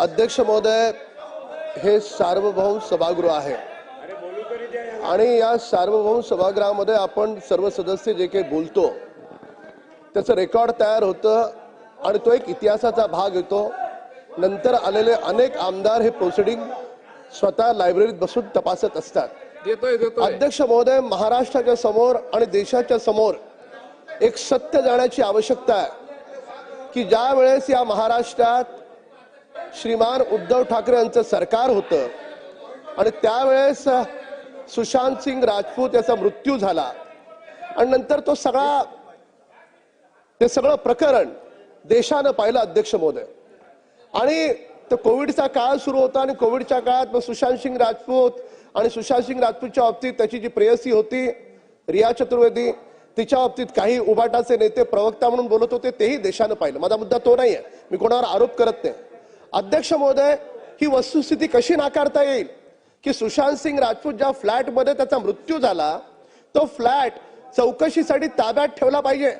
अध्यक्ष महोदय, हे सार्वभौम सभागृह आहे आणि या सार्वभौम सभागृहामध्ये आपण सर्व सदस्य जे काही बोलतो त्याचं रेकॉर्ड तयार होतं आणि तो एक इतिहासाचा भाग येतो। नंतर आलेले अनेक आमदार हे प्रोसिडिंग स्वतः लायब्ररीत बसून तपासत असतात। अध्यक्ष महोदय, महाराष्ट्राच्या समोर आणि देशाच्या समोर एक सत्य जाण्याची आवश्यकता आहे की ज्या वेळेस या महाराष्ट्रात श्रीमान उद्धव ठाकरे यांचं सरकार होतं आणि त्यावेळेस सुशांत सिंग राजपूत याचा मृत्यू झाला आणि नंतर ते सगळं प्रकरण देशानं पाहिलं अध्यक्ष महोदय। आणि तो कोविडचा काळ सुरू होता आणि कोविडच्या काळात सुशांत सिंग राजपूत आणि सुशांत सिंग राजपूतच्या बाबतीत त्याची जी प्रेयसी होती रिया चतुर्वेदी, तिच्या बाबतीत काही उभाटाचे नेते प्रवक्ता म्हणून बोलत होते, तेही देशानं पाहिलं। माझा मुद्दा तो नाहीये, मी कोणावर आरोप करत नाही। अध्यक्ष महोदय, ही वस्तुस्थिती कशी नाकारता येईल की सुशांत सिंग राजपूत ज्या फ्लॅटमध्ये त्याचा मृत्यू झाला तो फ्लॅट चौकशीसाठी ताब्यात ठेवला पाहिजे।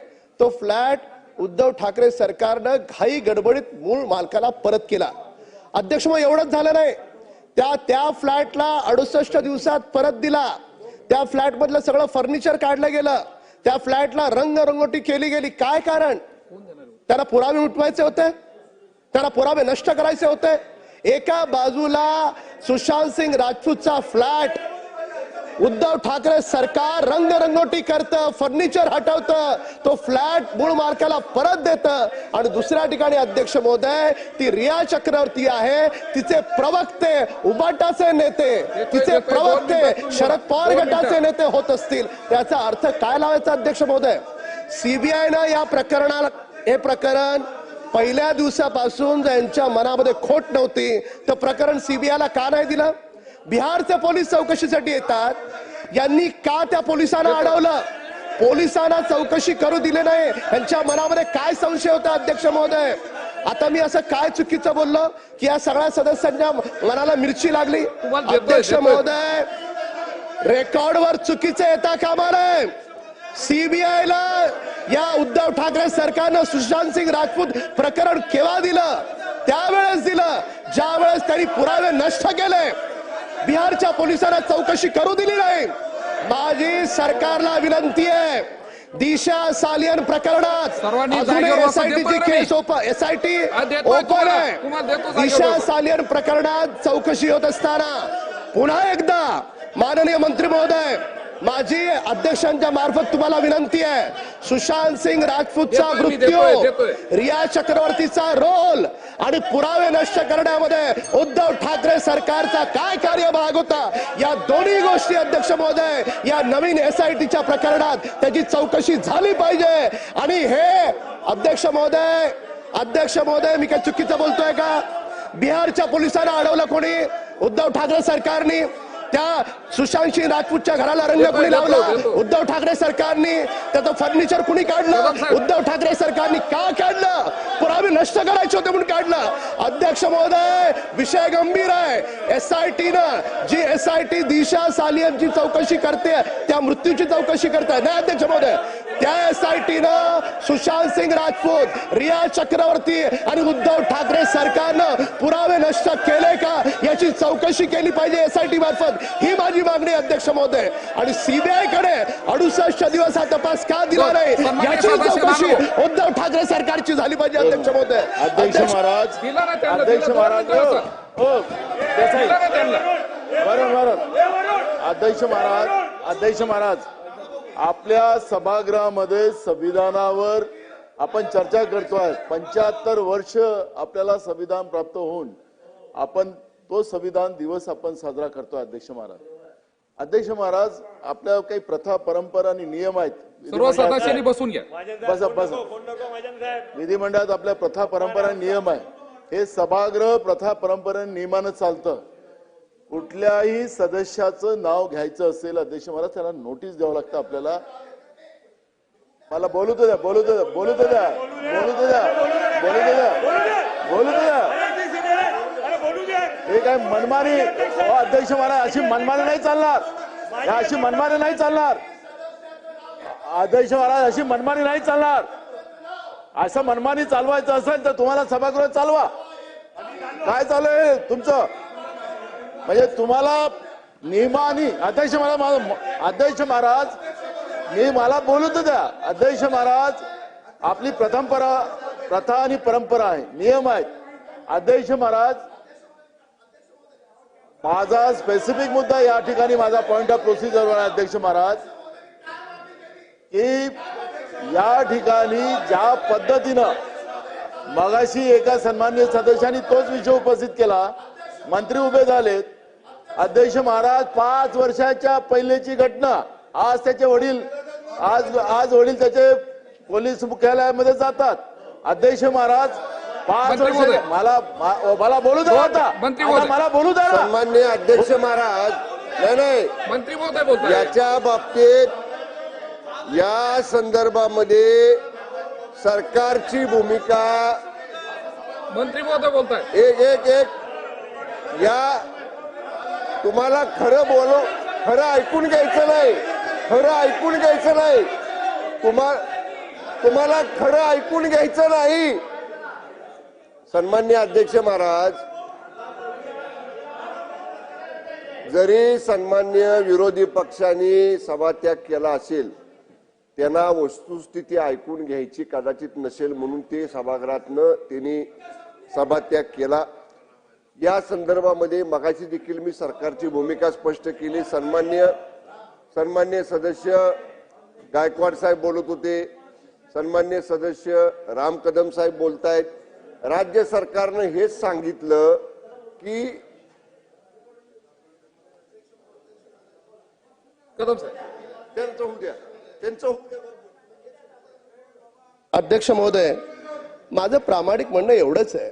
तो फ्लॅट उद्धव ठाकरे सरकारनं घाई गडबडीत मूळ मालकाला परत केला। अध्यक्ष महोदय, एवढंच झालं नाही, त्या फ्लॅटला 68 दिवसात परत दिला। त्या फ्लॅट मधलं सगळं फर्निचर काढलं गेलं, त्या फ्लॅटला रंगरंगोटी केली गेली। काय कारण? त्यांना पुरावे मिटवायचे होते, त्यांना पुरावे नष्ट करायचे होते। एका बाजूला सुशांत सिंग राजपूतचा फ्लॅट उद्धव ठाकरे सरकार रंगरंगोटी करतं, फर्निचर हटवतं, तो फ्लॅट मूळ मालकाला परत देतं आणि दुसऱ्या ठिकाणी अध्यक्ष महोदय ती रिया चक्रवर्ती आहे, तिचे प्रवक्ते उबाटाचे नेते, तिचे प्रवक्ते शरद पवार गटाचे नेते होत असतील, त्याचा अर्थ काय लावायचा अध्यक्ष महोदय? सीबीआयनं या प्रकरणाला हे प्रकरण पहिल्या दिवसापासून ज्यांच्या मनामध्ये खोट नव्हती तर प्रकरण सीबीआयला का नाही दिलं? बिहारचे पोलीस चौकशीसाठी येतात, यांनी का त्या पोलिसांना अडवलं? पोलिसांना चौकशी करू दिले नाही, यांच्या मनामध्ये काय संशय होता अध्यक्ष महोदय? आता मी असं काय चुकीचं बोललो की या सगळ्या सदस्यांच्या मनाला मिरची लागली? अध्यक्ष महोदय, रेकॉर्डवर चुकीचे येता कामा नये। सीबीआयला या उद्धव ठाकरे सरकारनं सुशांत सिंग राजपूत प्रकरण केव्हा दिलं? त्यावेळेस दिलं ज्या वेळेस त्यांनी पुरावे नष्ट केले, बिहारच्या पोलिसांना चौकशी करू दिली नाही। माझी सरकारला विनंती आहे, दिशा सालियन प्रकरणात एसआयटीची केस एसआयटी ओपन आहे। दिशा सालियन प्रकरणात चौकशी होत असताना पुन्हा एकदा माननीय मंत्री महोदय, माझी अध्यक्षांच्या मार्फत तुम्हाला विनंती आहे, सुशांत सिंग राजपूतचा मृत्यू, रिया चक्रवर्तीचा रोल आणि पुरावे नष्ट करण्यामध्ये उद्धव ठाकरे सरकारचा काय कार्यभाग होता, या दोन्ही गोष्टी अध्यक्ष महोदय या नवीन एसआयटीच्या प्रकरणात त्याची चौकशी झाली पाहिजे। आणि हे अध्यक्ष महोदय मी काय चुकीचं बोलतोय का? बिहारच्या पोलिसांना अडवलं कोणी? उद्धव ठाकरे सरकारने। त्या सुशांत सिंग राजपूतच्या घराला रंग कुणी लावला? उद्धव ठाकरे सरकारने। त्याचं फर्निचर कुणी काढलं? उद्धव ठाकरे सरकारने। का काढलं? पुरावे नष्ट करायचे होते म्हणून काढलं। अध्यक्ष महोदय, विषय गंभीर आहे। एसआयटीनं जी एसआयटी दिशा सालियनची चौकशी करते, त्या मृत्यूची चौकशी करते नाही अध्यक्ष महोदय, त्या एसआयटीनं सुशांत सिंग राजपूत, रिया चक्रवर्ती आणि उद्धव ठाकरे सरकारनं पुरावे नष्ट केले का याची चौकशी केली पाहिजे एसआयटी मार्फत, ही माझी मागणी अध्यक्ष महोदय। आणि सीबीआय कडे 68 दिवस हा तपास का दिला नाही याची चौकशी उद्धव ठाकरे सरकारची झाली पाहिजे अध्यक्ष महोदय। अध्यक्ष महाराज आपल्या सभागृहामध्ये संविधानावर आपण चर्चा करतोय। 75 वर्ष आपल्याला संविधान प्राप्त होऊन आपण तो संविधान दिवस आपण साजरा करतोय। अध्यक्ष महाराज आपल्या काही प्रथा परंपरा आणि नियम आहेत, सर्व सदस्यांनी बसून घ्या। बस विधिमंडळात आपल्या प्रथा परंपरा नियम आहे, हे सभागृह प्रथा परंपरा नियमानं चालतं। कुठल्याही सदस्याचं नाव घ्यायचं असेल अध्यक्ष महाराज त्याला नोटीस द्यावं लागतं आपल्याला। मला बोलू द्या हे काय मनमानी? अध्यक्ष महाराज अशी मनमानी नाही चालणार, अशी मनमानी नाही चालणार अध्यक्ष महाराज, अशी मनमानी नाही चालणार। असं मनमानी चालवायचं असेल तर तुम्हाला सभागृह चालवा। काय चाललंय तुमचं? म्हणजे तुम्हाला नियमानी अध्यक्ष अध्यक्ष महाराज मला बोलू तर द्या. अध्यक्ष महाराज, आपली प्रथा आणि परंपरा आहे, नियम आहेत. अध्यक्ष महाराज, माझा स्पेसिफिक मुद्दा या ठिकाणी माझा पॉइंट ऑफ प्रोसिजरवर आहे. अध्यक्ष महाराज, की या ठिकाणी ज्या पद्धतीनं मगाशी एका सन्माननीय सदस्यांनी तोच विषय उपस्थित केला, मंत्री उभे झालेत. अध्यक्ष महाराज, 5 वर्षाच्या पहिलेची घटना, आज त्याचे वडील आज वडील त्याचे पोलीस मुख्यालयामध्ये जातात. अध्यक्ष महाराज, 5 वर्ष मला बोलू द्या. आता मला बोलू द्या. सन्माननीय अध्यक्ष महाराज, नाही मंत्री महोदय बोलताय. याच्या बाबतीत या संदर्भामध्ये सरकारची भूमिका मंत्री महोदय बोलताय. एक या तुम्हाला खरं ऐकून घ्यायचं नाही. तुम्हाला खरं ऐकून घ्यायचं नाही. सन्माननीय अध्यक्ष महाराज, जरी सन्माननीय विरोधी पक्षांनी सभात्याग केला असेल, त्यांना वस्तुस्थिती ऐकून घ्यायची कदाचित नसेल म्हणून ते सभागृहातनं त्यांनी सभात्याग केला. या संदर्भामध्ये मगाशी देखील मी सरकारची भूमिका स्पष्ट केली. सन्माननीय सदस्य गायकवाड साहेब बोलत होते, सन्माननीय सदस्य राम कदम साहेब बोलतायत. राज्य सरकारनं हेच सांगितलं की कदम साहेब, त्यांचं होऊ द्या. अध्यक्ष महोदय, माझं प्रामाणिक म्हणणं एवढंच आहे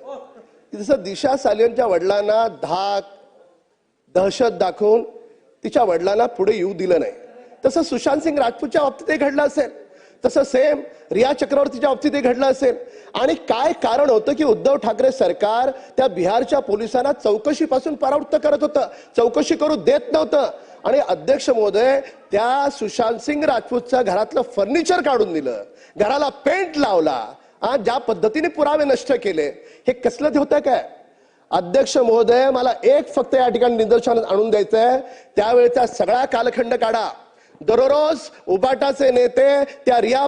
की जसं दिशा सालियनच्या वडिलांना दहशत दाखवून तिच्या वडिलांना पुढे येऊ दिलं नाही, तसं सुशांत सिंग राजपूतच्या बाबतीतही घडलं असेल, तसं सेम रिया चक्रवर्तीच्या बाबतीतही घडलं असेल. आणि काय कारण होतं की उद्धव ठाकरे सरकार त्या बिहारच्या पोलिसांना चौकशीपासून परावृत्त करत होतं, चौकशी करू देत नव्हतं. आणि अध्यक्ष महोदय, त्या सुशांत सिंग राजपूतच्या घरातलं फर्निचर काढून दिलं, घराला पेंट लावला, ज्या पद्धतीने पुरावे नष्ट केले, हे कसलं होतं काय? अध्यक्ष महोदय, मला एक फक्त या ठिकाणी निदर्शनात आणून द्यायचंय, त्यावेळेचा सगळा कालखंड काढा. दररोज उबाटाचे नेते त्या रिया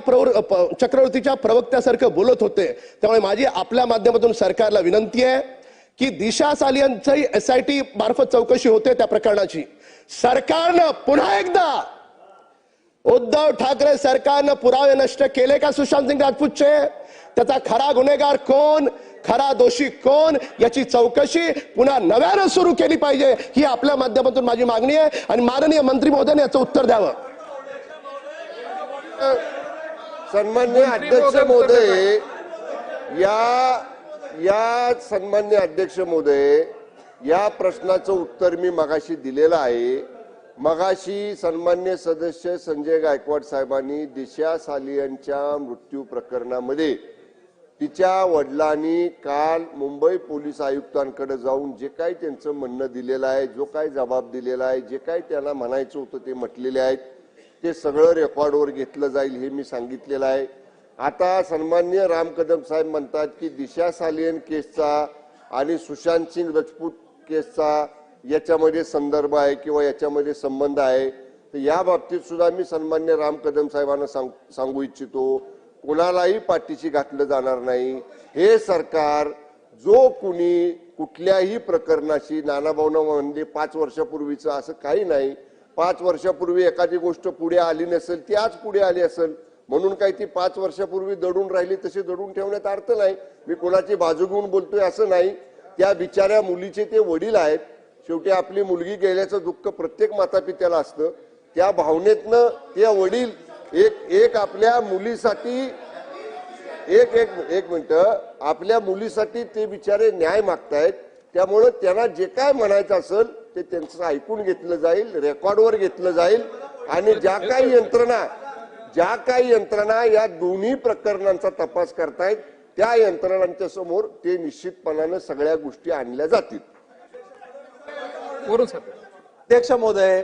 चक्रवर्तीच्या प्रवक्त्यासारखं बोलत होते. त्यामुळे माझी आपल्या माध्यमातून सरकारला विनंती आहे की दिशा सालियनची SIT मार्फत चौकशी होते त्या प्रकरणाची. सरकारनं पुन्हा एकदा, उद्धव ठाकरे सरकारनं पुरावे नष्ट केले का सुशांत सिंग राजपूतचे? त्याचा खरा गुन्हेगार कोण, खरा दोषी कोण, याची चौकशी पुन्हा नव्यानं सुरू केली पाहिजे, ही आपल्या माध्यमातून माझी मागणी आहे. आणि माननीय मंत्री महोदयाने याचं उत्तर द्यावं. सन्माननीय अध्यक्ष महोदय, या सन्माननीय अध्यक्ष महोदय, या प्रश्नाचं उत्तर मी मगाशी दिलेलं आहे. मगाशी सन्माननीय सदस्य संजय गायकवाड साहेबांनी दिशा सालियनच्या मृत्यू प्रकरणामध्ये तिच्या वडिलांनी काल मुंबई पोलीस आयुक्तांकडे जाऊन जे काही त्यांचं म्हणणं दिलेलं आहे, जो काही जबाब दिलेला आहे, जे काही त्यांना म्हणायचं होतं ते म्हटलेले आहेत, ते सगळं रेकॉर्डवर घेतलं जाईल हे मी सांगितलेलं आहे. आता सन्माननीय राम कदम साहेब म्हणतात की दिशा सालियन केसचा आणि सुशांत सिंग राजपूत केसचा याच्यामध्ये संदर्भ आहे किंवा याच्यामध्ये संबंध आहे. तर या बाबतीत सुद्धा मी सन्मान्य राम कदम साहेबांना सांगू इच्छितो, कोणालाही पाठीशी घातलं जाणार नाही. हे सरकार जो कुणी कुठल्याही प्रकरणाशी, नानाभाऊंना म्हणजे 5 वर्षापूर्वीचं असं काही नाही, 5 वर्षापूर्वी एखादी गोष्ट पुढे आली नसेल ती आज पुढे आली असेल म्हणून काही ती 5 वर्षापूर्वी दडून राहिली तशी दडून ठेवण्यात अर्थ नाही. मी कोणाची बाजू घेऊन बोलतोय असं नाही. त्या बिचाऱ्या मुलीचे ते वडील आहेत. शेवटी आपली मुलगी गेल्याचं दुःख प्रत्येक मातापित्याला असतं. त्या भावनेतनं ते वडील एक आपल्या मुलीसाठी एक मिनिट आपल्या मुलीसाठी ते बिचारे न्याय मागतायत. त्यामुळे त्यांना जे काय म्हणायचं असेल ते त्यांचं ऐकून घेतलं जाईल, रेकॉर्डवर घेतलं जाईल. आणि ज्या काही यंत्रणा या दोन्ही प्रकरणांचा तपास करतायत त्या यंत्रणांच्या समोर ते निश्चितपणाने सगळ्या गोष्टी आणल्या जातील. अध्यक्ष महोदय,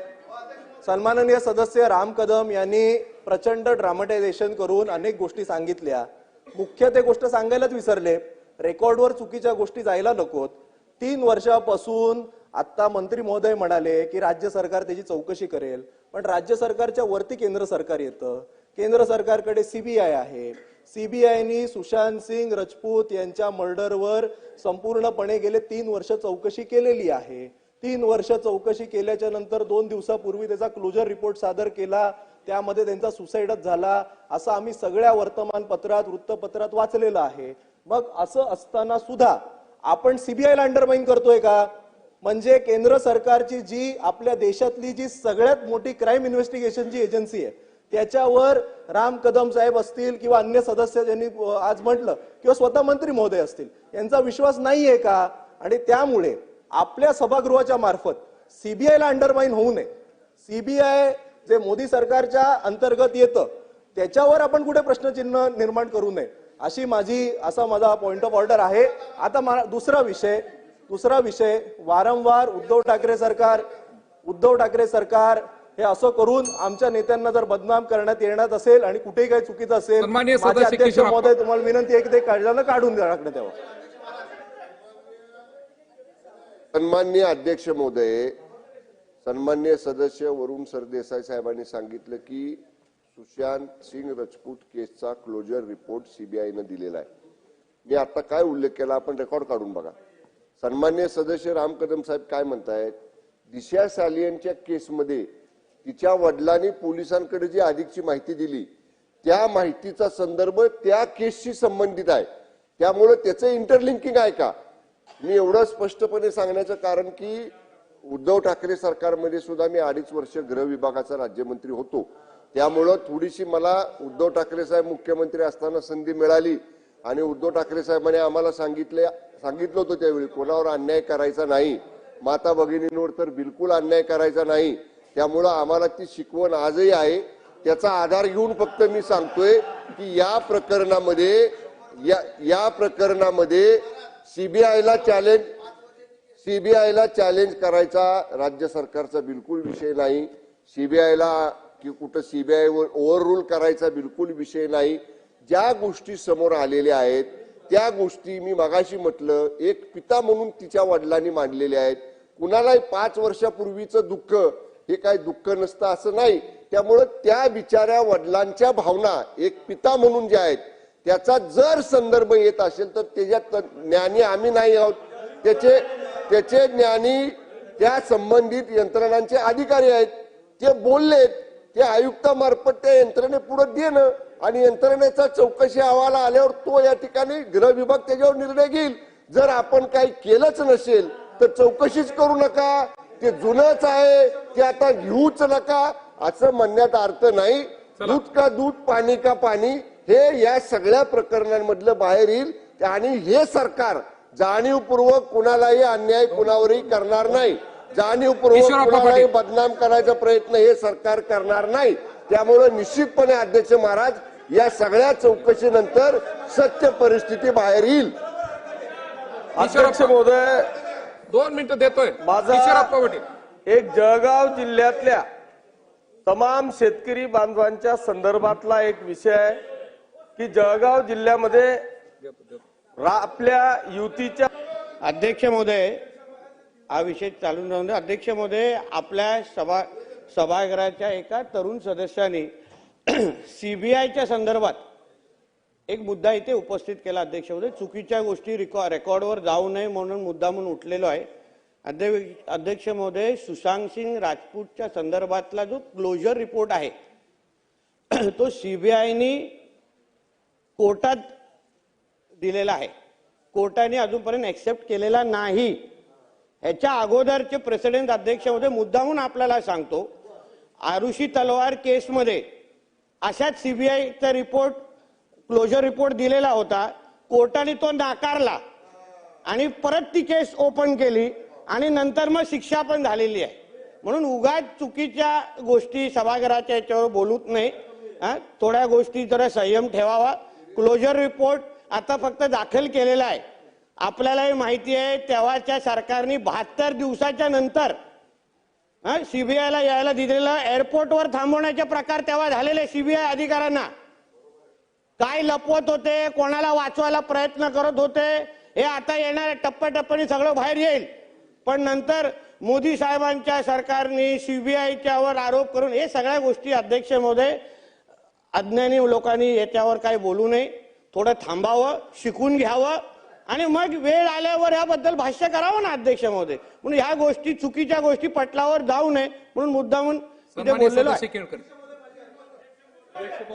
सन्माननीय सदस्य राम कदम यांनी प्रचंड ड्रामटायझेशन करून अनेक गोष्टी सांगितल्या. मुख्य ते गोष्ट सांगायलाच विसरले, रेकॉर्डवर चुकीच्या गोष्टी जायला नकोत. 3 वर्षापासून आता मंत्री महोदय म्हणाले की राज्य सरकार त्याची चौकशी करेल, पण राज्य सरकारच्या वरती केंद्र सरकार येतं. केंद्र सरकारकडे सीबीआय आहे. सीबीआयनी सुशांत सिंग राजपूत यांच्या मर्डरवर संपूर्णपणे गेले 3 वर्ष चौकशी केलेली आहे. 3 वर्ष चौकशी केल्याच्या नंतर 2 दिवसापूर्वी त्याचा क्लोजर रिपोर्ट सादर केला. त्यामध्ये त्यांचा सुसाईडच झाला असं आम्ही सगळ्या वर्तमानपत्रात वृत्तपत्रात वाचलेलं आहे. मग असं असताना सुद्धा आपण सीबीआयला अंडरमाइन करतोय का? म्हणजे केंद्र सरकारची जी आपल्या देशातली जी सगळ्यात मोठी क्राईम इन्व्हेस्टिगेशनची एजन्सी आहे त्याच्यावर राम कदम साहेब असतील किंवा अन्य सदस्य ज्यांनी आज म्हटलं किंवा स्वतः मंत्री महोदय असतील यांचा विश्वास नाहीये का? आणि त्यामुळे आपल्या सभागृहाच्या मार्फत सीबीआयला अंडरमाइन होऊ नये. सीबीआय जे मोदी सरकारच्या अंतर्गत येतं त्याच्यावर आपण कुठे प्रश्नचिन्ह निर्माण करू नये असा माझा पॉइंट ऑफ ऑर्डर आहे. आता दुसरा विषय वारंवार उद्धव ठाकरे सरकार हे असं करून आमच्या नेत्यांना जर बदनाम करण्यात येणार असेल आणि कुठेही काही चुकीचं असेल, सन्माननीय माझे सदस्य अध्यक्ष किशोर महोदय तुम्हाला विनंती आहे की ते काढून टाकण्यात यावं. सन्माननीय अध्यक्ष महोदय, सन्माननीय सदस्य वरुण सरदेसाई साहेबांनी सांगितलं की सुशांत सिंग राजपूत केसचा क्लोजर रिपोर्ट सीबीआयनं दिलेला आहे. मी आता काय उल्लेख केला आपण रेकॉर्ड काढून बघा. सन्माननीय सदस्य राम कदम साहेब काय म्हणतायत, दिशा सालियनच्या केसमध्ये तिच्या वडिलांनी पोलिसांकडे जी अधिकची माहिती दिली त्या माहितीचा संदर्भ त्या केसशी संबंधित आहे, त्यामुळे त्याचं इंटरलिंकिंग आहे का? मी एवढं स्पष्टपणे सांगण्याचं कारण की उद्धव ठाकरे सरकारमध्ये सुद्धा मी 2.5 वर्ष गृह विभागाचा राज्यमंत्री होतो, त्यामुळं थोडीशी मला उद्धव ठाकरे साहेब मुख्यमंत्री असताना संधी मिळाली आणि उद्धव ठाकरे साहेबांनी आम्हाला सांगितलं होतं त्यावेळी कोणावर अन्याय करायचा नाही, माता भगिनींवर तर बिलकुल अन्याय करायचा नाही. त्यामुळं आम्हाला ती शिकवण आजही आहे. त्याचा आधार घेऊन फक्त मी सांगतोय की या प्रकरणामध्ये सीबीआयला चॅलेंज करायचा राज्य सरकारचा बिलकुल विषय नाही. सीबीआयला की कुठं सीबीआयवर ओव्हररूल करायचा बिलकुल विषय नाही. ज्या गोष्टी समोर आलेल्या आहेत त्या गोष्टी मी मगाशी म्हटलं एक पिता म्हणून तिच्या वडिलांनी मांडलेल्या आहेत. कुणालाही 5 वर्षापूर्वीचं दुःख हे काय दुःख नसतं असं नाही. त्यामुळं त्या बिचाऱ्या वडिलांच्या भावना एक पिता म्हणून ज्या आहेत त्याचा जर संदर्भ येत असेल तर त्याच्यात ज्ञानी आम्ही नाही आहोत, त्याचे ज्ञानी त्या संबंधित यंत्रणांचे अधिकारी आहेत. ते बोललेत, ते आयुक्तामार्फत त्या यंत्रणे पुढे देणं आणि यंत्रणेचा चौकशी अहवाल आल्यावर तो या ठिकाणी गृह विभाग त्याच्यावर निर्णय घेईल. जर आपण काही केलंच नसेल तर चौकशीच करू नका, ते जुनच आहे ते आता घेऊच नका असं म्हणण्यात अर्थ नाही. दूध का दूध पाणी का पाणी हे या सगळ्या प्रकरणांमधलं बाहेर येईल आणि हे सरकार जाणीवपूर्वक कुणालाही अन्याय कुणावरही करणार नाही. जाणीवपूर्वक कुणालाही बदनाम करायचा प्रयत्न हे सरकार करणार नाही. त्यामुळे निश्चितपणे अध्यक्ष महाराज या सगळ्या चौकशीनंतर सत्य परिस्थिती बाहेर येईल. अध्यक्ष महोदय 2 मिनिटं देतोय. माझा एक जळगाव जिल्ह्यातल्या तमाम शेतकरी बांधवांच्या संदर्भातला एक विषय आहे की जळगाव जिल्ह्यामध्ये आपल्या युतीच्या अध्यक्ष महोदय हा विषय चालून राहून दे. अध्यक्ष महोदय आपल्या सभागृहाच्या एका तरुण सदस्याने सीबीआयच्या संदर्भात एक मुद्दा इथे उपस्थित केला. अध्यक्ष महोदय चुकीच्या गोष्टी रेकॉर्डवर जाऊ नये म्हणून मुद्दा म्हणून उठलेलो आहे. अध्यक्ष महोदय सुशांत सिंग राजपूतच्या संदर्भातला जो क्लोजर रिपोर्ट आहे तो सीबीआयनी कोर्टात दिलेला आहे. कोर्टाने अजूनपर्यंत एक्सेप्ट केलेला नाही. ह्याच्या अगोदरचे प्रेसिडेंट अध्यक्ष महोदय मुद्दामून आपल्याला सांगतो, आरुषी तलवार केसमध्ये अशाच सीबीआयचा रिपोर्ट क्लोजर रिपोर्ट दिलेला होता. कोर्टाने तो नाकारला आणि परत ती केस ओपन केली आणि नंतर मग शिक्षा पण झालेली आहे. म्हणून उगाच चुकीच्या गोष्टी सभागृहाच्या याच्यावर बोलूच नाही. थोड्या गोष्टी जरा संयम ठेवावा. क्लोजर रिपोर्ट आता फक्त दाखल केलेला आहे. आपल्यालाही माहिती आहे तेव्हाच्या सरकारने 72 दिवसाच्या नंतर सीबीआयला यायला दिलेलं एअरपोर्टवर थांबवण्याचे प्रकार तेव्हा झालेले. सीबीआय अधिकाऱ्यांना काय लपवत होते, कोणाला वाचवायला प्रयत्न करत होते हे आता येणाऱ्या टप्प्याटप्प्याने सगळं बाहेर येईल. पण नंतर मोदी साहेबांच्या सरकारने सीबीआयच्यावर आरोप करून हे सगळ्या गोष्टी अध्यक्ष महोदय अज्ञानी लोकांनी याच्यावर काही बोलू नये, थोडं थांबावं, शिकून घ्यावं आणि मग वेळ आल्यावर याबद्दल भाष्य करावं ना अध्यक्ष महोदय. म्हणून ह्या गोष्टी चुकीच्या गोष्टी पटलावर जाऊ नये म्हणून मुद्दामून इथे सन्माननीय बोललेलो आहे. सदस्य केळकर.